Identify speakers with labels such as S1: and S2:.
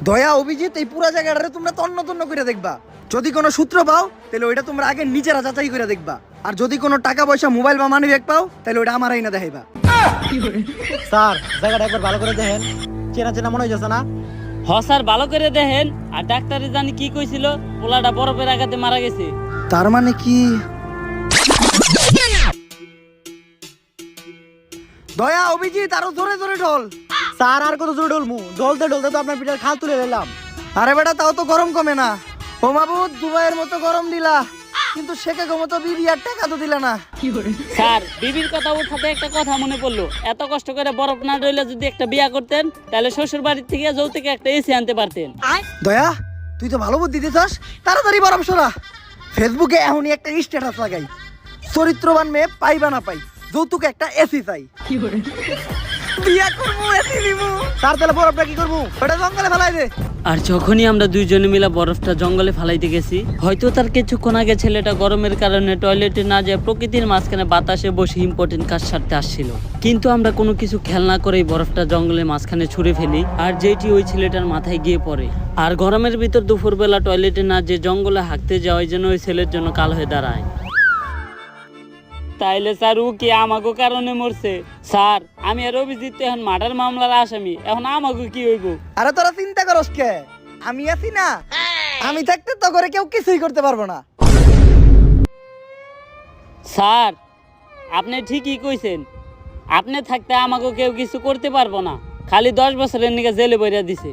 S1: দয়া অভিজিৎ এই পুরা জায়গাটারে তোমরা তন্ন তন্ন করে দেখবা। যদি কোনো সূত্র পাও তাহলে ওইটা তোমরা আগে নিজেরা যাচাই করে দেখবা। আর যদি কোনো টাকা পয়সা মোবাইল বা মানি ব্যাগ পাও তাহলে ওইটা আমার আইনা দেখাইবা।
S2: স্যার জায়গাটা একবার ভালো করে দেখেন, চেনা চেনা মনে হইতেছে না?
S3: হ স্যার, ভালো করে দেখেন। আর ডাক্তারে জানি কি কইছিল, পোলাটা বরফের আঘাতে মারা গেছে।
S1: তার মানে কি দয়া অভিজিৎ আরো জোরে জোরে ঢোল।
S2: স্যার আর কত জোরে ঢলমু? ঢলতে ঢলতে তো আপনার পিঠার খাল তুলে নিলাম।
S1: আরে বেটা তাও তো গরম কমে না। ও মাবুদ দুবাইয়ের মতো গরম দিলা, কিন্তু শেখে মতো বিবি আর টাকা তো দিলা না।
S3: স্যার, বিবির কথা উঠাতে একটা কথা মনে পড়লো। এত কষ্ট করে বরফ না রইলে যদি একটা বিয়া করতেন, তাহলে শ্বশুর বাড়ির থেকে যৌতুকে একটা এসি আনতে পারতেন।
S1: দয়া তুই তো ভালো বুদ্ধি দিতেছস, তাড়াতাড়ি বরফ সরা। ফেসবুকে এখনই একটা স্ট্যাটাস লাগাই, চরিত্রবান মেয়ে পাইবা না পাই, যৌতুকে একটা এসি চাই। বিয়া করবো, এসি নিবো।
S2: স্যার তাহলে বরফটা কি করবো?
S1: ওটা জঙ্গলে ফেলাই দে।
S3: আর যখনই আমরা দুইজনে মিলে বরফটা জঙ্গলে ফালাইতে গেছি, হয়তো তার কিছুক্ষণ আগে ছেলেটা গরমের কারণে টয়লেটে না যায় প্রকৃতির মাঝখানে বাতাসে বসে ইম্পর্টেন্ট কাজ সারতে আসছিল। কিন্তু আমরা কোনো কিছু খেয়াল না করেই বরফটা জঙ্গলের মাঝখানে ছুঁড়ে ফেলি, আর যেটি ওই ছেলেটার মাথায় গিয়ে পড়ে। আর গরমের ভিতর দুপুরবেলা টয়লেটে না যে জঙ্গলে হাঁকতে যাওয়ার জন্য ওই ছেলের জন্য কাল হয়ে দাঁড়ায়। তাইলে স্যার ও কি আমাকে কারণে মরছে? স্যার, আমি আর অভিজিৎ তো এখন মার্ডার মামলার আসামি, এখন আমাকে কি হইব?
S1: আরে তোরা চিন্তা করস কে? আমি আছি না, আমি থাকতে তো করে কেউ কিছুই করতে পারবো না।
S3: স্যার, আপনি ঠিকই কইছেন। আপনি থাকতে আমাকে কেউ কিছু করতে পারবো না, খালি 10 বছরের নিকে জেলে বইরা দিছে।